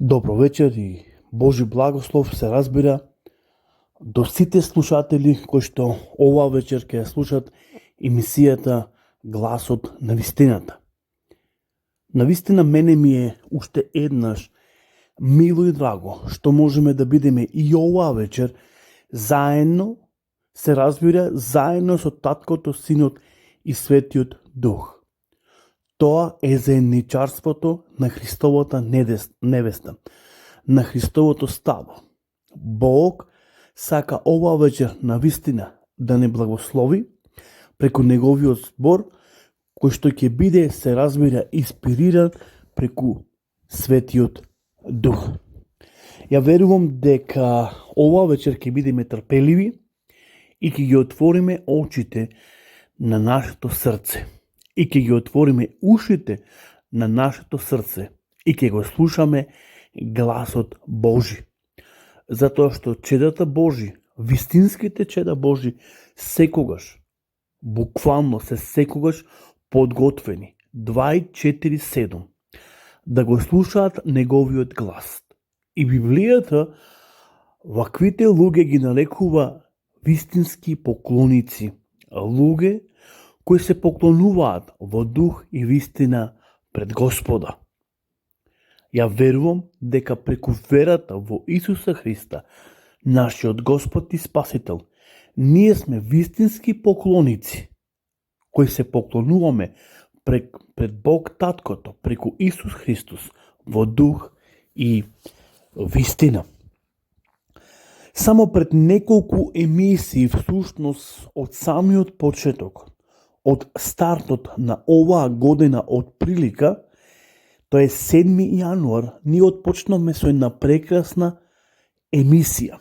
Добро вечер и Божи благослов се разбира до сите слушатели кои што оваа вечер ќе слушат емисијата Гласот на вистината. Навистина мене ми е уште еднаш мило и драго што можеме да бидеме и оваа вечер заедно, се разбира, заедно со Таткото, Синот и Светиот Дух. Тоа е заедничарството на Христовата невеста, на Христовото ставо. Бог сака оваа вечер навистина да не благослови преку Неговиот збор, кој што ќе биде, се разбира, инспириран преку Светиот Дух. Ја верувам дека оваа вечер ќе бидеме трпеливи и ќе ги отвориме очите на нашето срце. И ќе ги отвориме ушите на нашето срце и ќе го слушаме гласот Божи. Затоа што чедата Божи, вистинските чеда Божи, секогаш, буквално се секогаш подготвени 24/7 да го слушаат Неговиот глас. И Библијата ваквите луѓе ги нарекува вистински поклоници, луѓе кои се поклонуваат во дух и вистина пред Господа. Ја верувам дека преку верата во Исуса Христа, нашиот Господ и Спасител, ние сме вистински поклоници, кои се поклонуваме пред Бог Таткото, преку Исус Христос, во дух и вистина. Само пред неколку емисии, всушност од самиот почеток, од стартот на оваа година од прилика, тоа е 7 јануар, ние отпочнавме со една прекрасна емисија.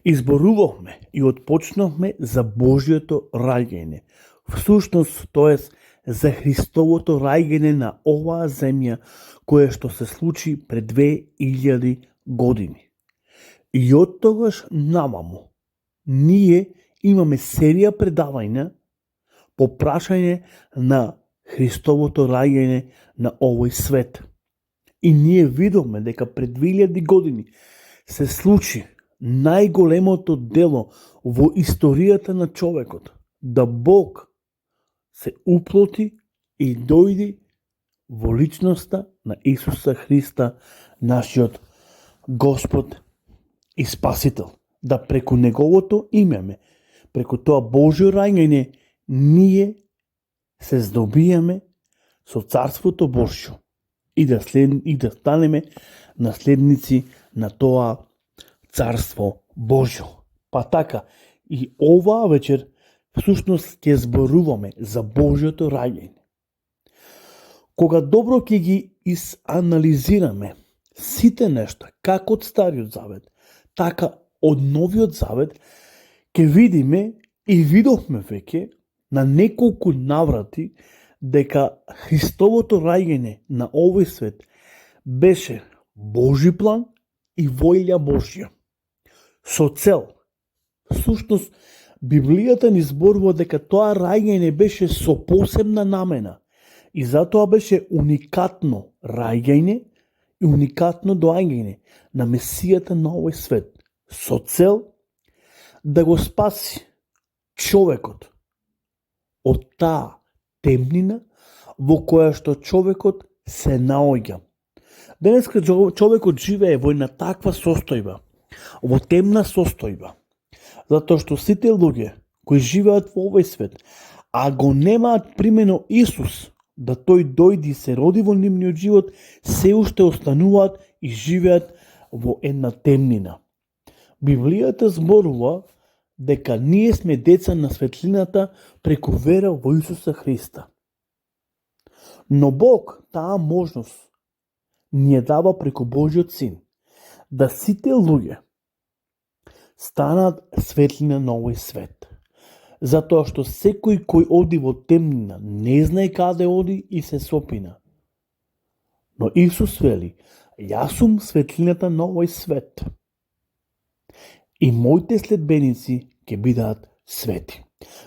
Изборувавме и отпочнавме за Божјото раѓање. Всушност, тоа за Христовото раѓање на оваа земја, кое што се случи пред 2000 години. И од тогаш наваму, ние имаме серија предавања по прашање на Христовото раѓање на овој свет. И ние видовме дека пред 2000 години се случи најголемото дело во историјата на човекот, да Бог се уплоти и дојди во личноста на Исуса Христа, нашиот Господ и Спасител. Да преку Неговото имеме, преку тоа Божјо раѓање, ние се здобијаме со Царството Божјо и да станеме наследници на тоа Царство Божјо. Па така, и оваа вечер всушност ќе зборуваме за Божјото раѓање. Кога добро ќе ги изанализираме сите нешта, како од Стариот Завет, така од Новиот Завет, ќе видиме и видовме веќе на неколку наврати дека Христовото раѓање на овој свет беше Божи план и воља Божја. Со цел, всушност, Библијата ни зборува дека тоа раѓање беше со посебна намена и затоа беше уникатно раѓање и уникатно доаѓање на Месијата на овој свет, со цел да го спаси човекот од таа темнина во која што човекот се наоѓа. Денеска човекот живее во една таква состојба, во темна состојба, затоа што сите луѓе кои живеат во овој свет, а го немаат примено Исус, да тој дојди и се роди во нивниот живот, се уште остануваат и живеат во една темнина. Библијата зборува дека ние сме деца на светлината преку вера во Исуса Христа. Но Бог таа можност ни ја дава преку Божјиот Син, да сите луѓе станат светлина на овој свет. Затоа што секој кој оди во темнина не знае каде оди и се сопина. Но Исус вели, јас сум светлината на овој свет. И моите следбеници ќе бидат свети.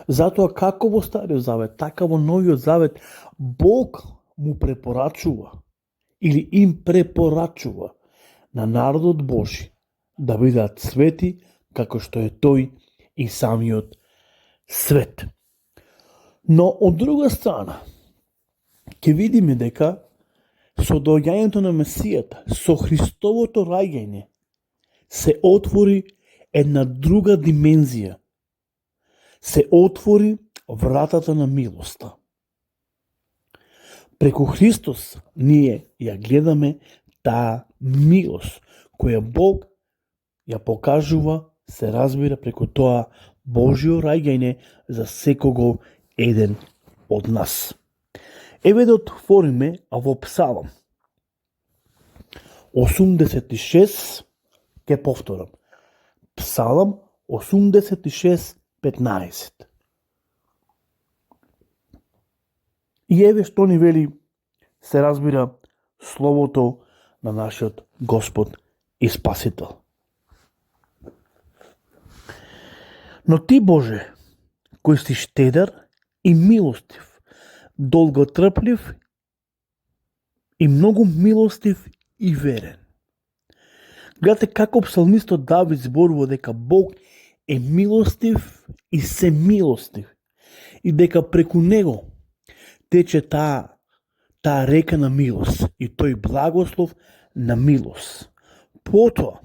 Затоа како во Стариот Завет, така во Новиот Завет, Бог му препорачува или им препорачува на народот Божи да бидат свети како што е тој и самиот свет. Но од друга страна, ќе видиме дека со доаѓањето на Месијата, со Христовото раѓање, се отвори една друга димензија. Се отвори вратата на милоста. Преку Христос ние ја гледаме таа милост која Бог ја покажува, се разбира преку тоа Божјо раѓање за секого еден од нас. Еве да отвориме во Псалом 86, ќе повторам. Псалом 86:15. И еве што ни вели, се разбира, словото на нашиот Господ и Спасител. Но ти, Боже, кој си штедар и милостив, долготрплив и многу милостив и верен. Гледате како псалмистот Давид зборува дека Бог е милостив и се милостив и дека преку него тече таа река на милост и тој благослов на милост. Потоа,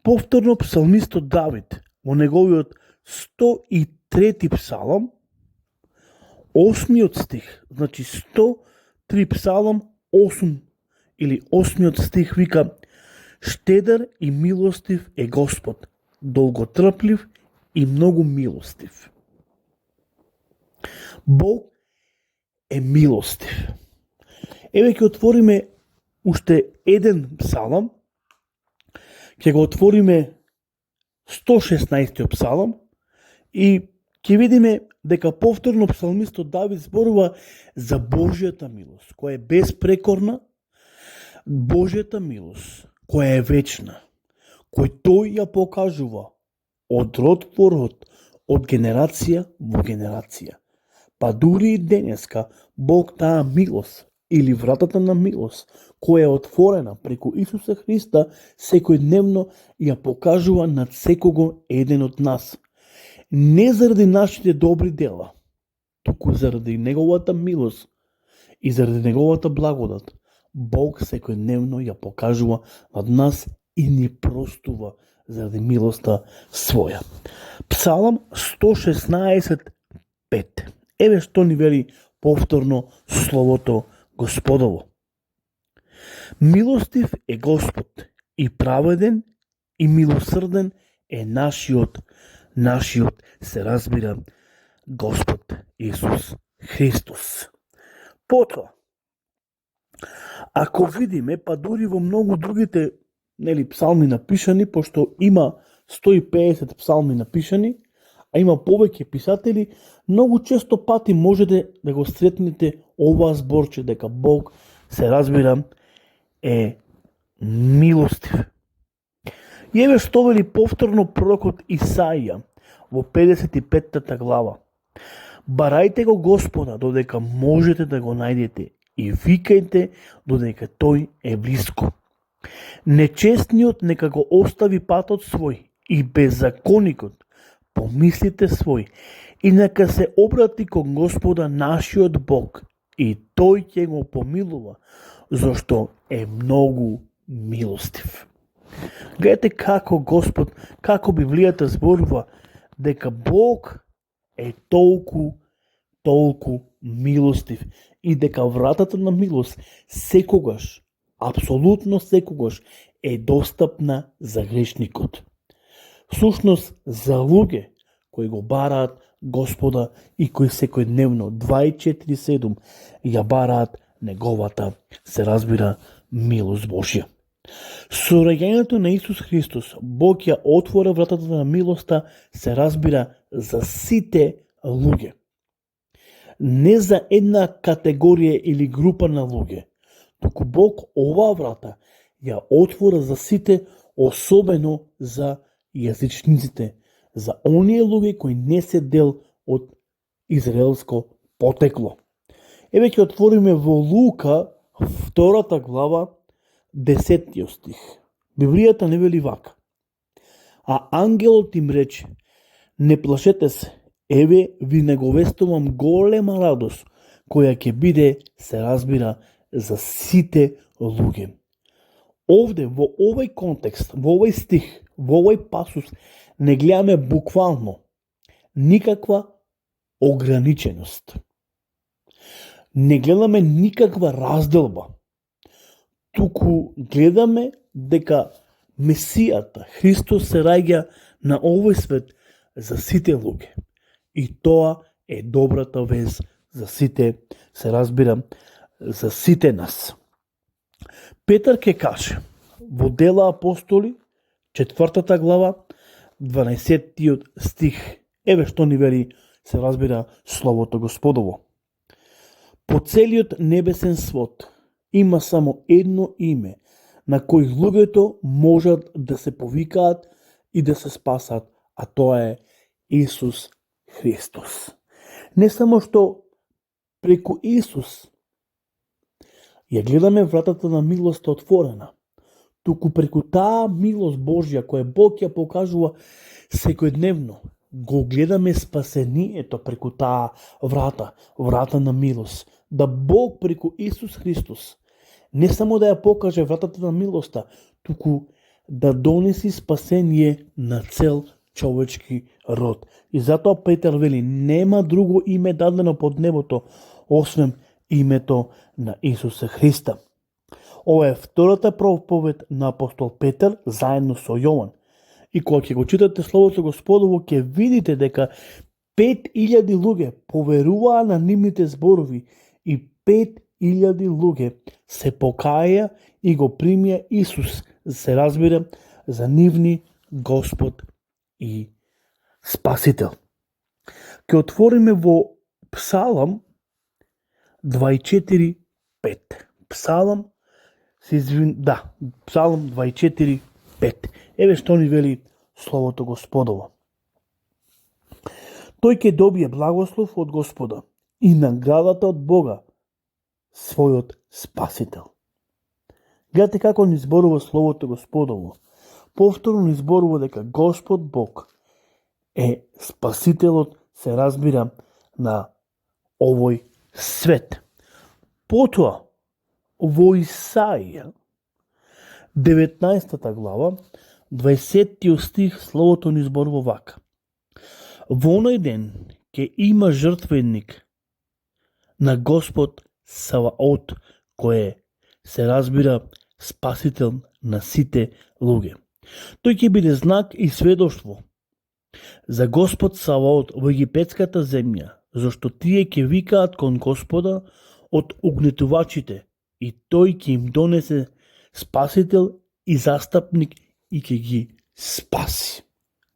повторно псалмистот Давид во неговиот 103 псалом, 8 стих, значи 103 псалом, 8 или 8 стих вика: штедър и милостив е Господ, долготрплив и многу милостив. Бог е милостив. Еве ќе отвориме уште еден псалом, ќе го отвориме 116 псалом и ќе видиме дека повторно псалмистот Давид зборува за Божјата милост, која е безпрекорна, Божјата милост, која е вечна, кој тој ја покажува од род во род, од генерација во генерација. Па дури и денеска Бог таа милост или вратата на милост, која е отворена преку Исуса Христа, секојдневно ја покажува над секого еден од нас. Не заради нашите добри дела, туку заради неговата милост и заради неговата благодат, Бог секојдневно ја покажува над нас и ни простува заради милоста своја. Псалом 116:5. Еве што ни вели повторно словото Господово. Милостив е Господ и праведен и милосрден е нашиот се разбира Господ Исус Христос. Потоа, ако видиме, па дури во многу другите псалми напишани, пошто има 150 псалми напишани, а има повеќе писатели, многу често пати можете да го сретнете оваа зборче дека Бог, се разбира, е милостив. И еве што вели повторно пророкот Исаија во 55 глава. Барајте го Господа додека можете да го најдете и викајте додека тој е блиско. Нечестниот нека го остави патот свој и беззаконикот помислите свој и нека се обрати кон Господа нашиот Бог и тој ќе го помилува, зашто е многу милостив. Гледате како Господ, како Библијата зборува дека Бог е толку милостив и дека вратата на милост секогаш, апсолутно секогаш е достапна за грешникот. Всушност за луѓе кои го бараат Господа и кои секојдневно 24/7 ја бараат неговата, се разбира, милост Божја. Со раѓањето на Исус Христос, Бог ја отвора вратата на милоста, се разбира, за сите луѓе. Не за една категорија или група на луѓе, туку Бог оваа врата ја отвора за сите, особено за јазичниците, за оние луѓе кои не се дел од израелско потекло. Еве ќе отвориме во Лука, 2 глава, 10 стих. Библијата не вели вака. А ангелот им рече: не плашете се, еве ви наговестувам голема радост, која ќе биде, се разбира, за сите луѓе. Овде, во овој контекст, во овој стих, во овој пасус, не гледаме буквално никаква ограниченост. Не гледаме никаква разделба. Туку гледаме дека Месијата, Христос, се раѓа на овој свет за сите луѓе. И тоа е добрата вест за сите, се разбира, за сите нас. Петар ќе каже во Дела апостоли, 4 глава, 12 стих. Еве што ни вели, се разбира, Словото Господово. По целиот небесен свод има само едно име на кој луѓето можат да се повикаат и да се спасат, а тоа е Исус Христос. Не само што преку Исус ја гледаме вратата на милоста отворена, туку преку таа милост Божја која Бог ја покажува секојдневно, го гледаме спасението преку таа врата на милост. Да Бог преку Исус Христос не само да ја покаже вратата на милоста, туку да донеси спасение на цел човечки род. И затоа Петар вели: нема друго име дадено под небото, освен името на Исуса Христа. Ова е втората проповед на апостол Петар заедно со Јован. И кога ќе го читате Словото Господово, ќе видите дека 5000 луѓе поверуваа на нивните зборови и 5000 луѓе се покаја и го примија Исус, се разбира, за нивни Господ и Спасител. Ке отвориме во Псалам 24:5. Псалам 24:5. Еве што ни вели Словото Господово. Тој ќе добие благослов од Господа и наградата од Бога, својот Спасител. Гледате како ни зборува Словото Господово. Повторно ни зборува дека Господ Бог е Спасителот, се разбира, на овој свет. Потоа, во Исаија, 19 глава, 20 стих, Словото ни зборува вака. Во оној ден ќе има жртвенник на Господ Саваот, кој е, се разбира, Спасител на сите луѓе. Тој ќе биде знак и сведоштво за Господ Саваот во египетската земја, зашто тие ќе викаат кон Господа од угнетувачите и тој ќе им донесе Спасител и застапник и ќе ги спаси.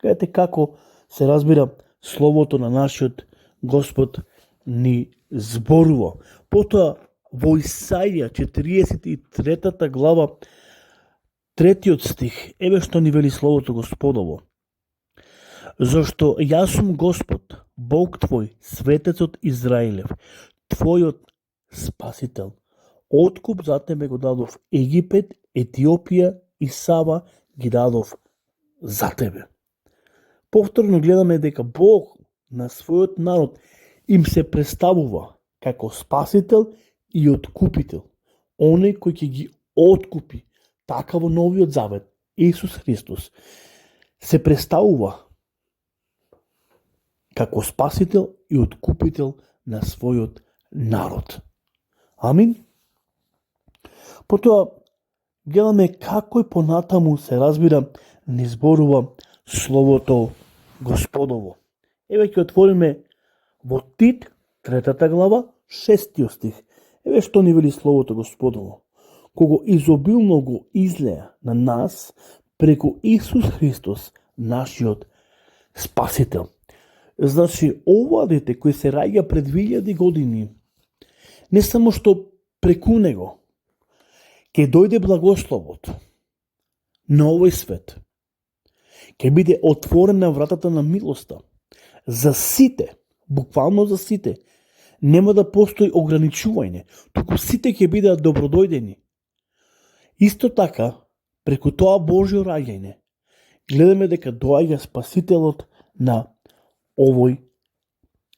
Гледате како се разбира Словото на нашиот Господ ни зборува. Потоа во Исаија 43 глава 3 стих, еве што ни вели Словото Господово. Зашто јас сум Господ, Бог твој, Светецот Израилев, твојот Спасител. Откуп за тебе го дадов Египет, Етиопија и Сава ги дадов за тебе. Повторно гледаме дека Бог на својот народ им се представува како Спасител и Откупител. Оној кој ќе ги откупи, така во Новиот Завет, Исус Христос, се представува како Спасител и Откупител на својот народ. Амин. Потоа гледаме како и понатаму се разбира ни зборува Словото Господово. Еве ќе отвориме во Тит, 3 глава, 6 стих. Еве што ни вели Словото Господово. Кого изобилно го излеа на нас преку Исус Христос, нашиот Спасител. Значи, ова дете кој се раѓа пред 2000 години, не само што преку него ќе дојде благословот на овој свет, ќе биде отворена вратата на милоста за сите, буквално за сите, Нема да постои ограничување, туку сите ќе бидат добродојдени. Исто така, преку тоа Божјо раѓање, гледаме дека доаѓа Спасителот на овој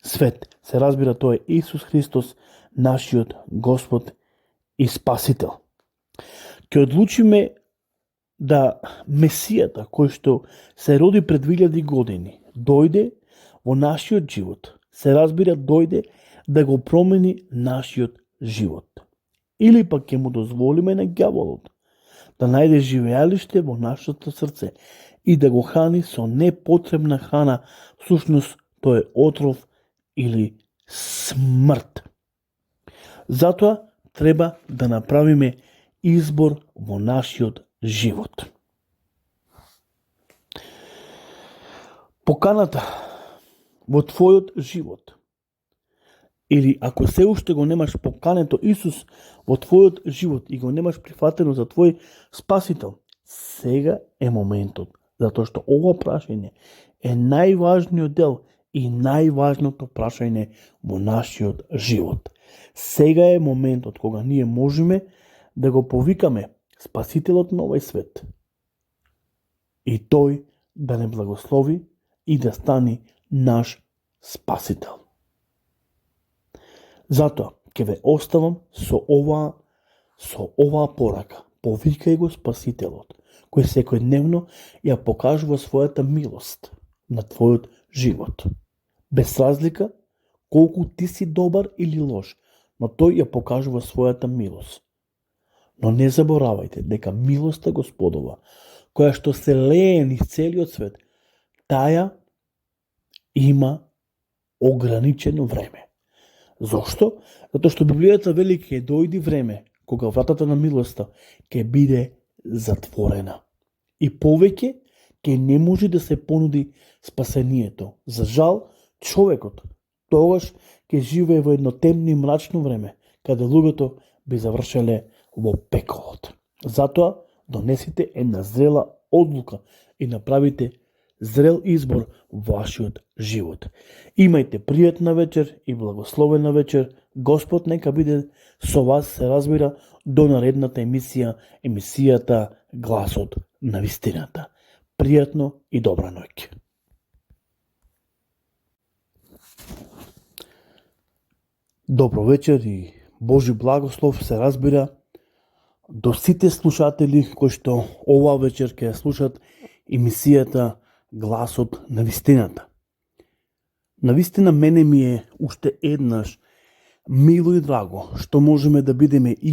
свет. Се разбира, тоа е Исус Христос, нашиот Господ и Спасител. Ке одлучиме да Месијата, кој што се роди пред 2000 години, дојде во нашиот живот. Се разбира, дојде да го промени нашиот живот. Или пак ќе му дозволиме на ѓаволот да најде живеалиште во нашето срце и да го храни со непотребна храна, всушност тоа е отров или смрт. Затоа треба да направиме избор во нашиот живот. Поканата во твојот живот, или ако се уште го немаш покането Исус во твојот живот и го немаш прифатено за твој Спасител, сега е моментот, затоа што ова прашање е најважниот дел и најважното прашање во нашиот живот. Сега е моментот кога ние можеме да го повикаме Спасителот на овој свет и тој да не благослови и да стане наш Спасител. Затоа ќе ве оставам со оваа порака. Повикај го Спасителот, кој секојдневно ја покажува својата милост на твојот живот. Без разлика колку ти си добар или лош, но тој ја покажува својата милост. Но не заборавајте дека милоста Господова, која што се лее низ целиот свет, таа има ограничено време. Зошто? Затоа што Библијата вели ќе дојди време кога вратата на милоста ќе биде затворена. И повеќе ќе не може да се понуди спасението. За жал, човекот тогаш ќе живее во едно темно и мрачно време, каде луѓето би завршеле во пеколот. Затоа донесите една зрела одлука и направите зрел избор во вашиот живот. Имајте пријатна вечер и благословена вечер. Господ нека биде со вас, се разбира, до наредната емисијата Гласот на вистината. Пријатно и добра ноќ. Добро вечер и Божи благослов, се разбира, до сите слушатели кои што оваа вечер ќе слушат емисијата Гласот на вистината. Навистина мене ми е уште еднаш мило и драго што можеме да бидеме и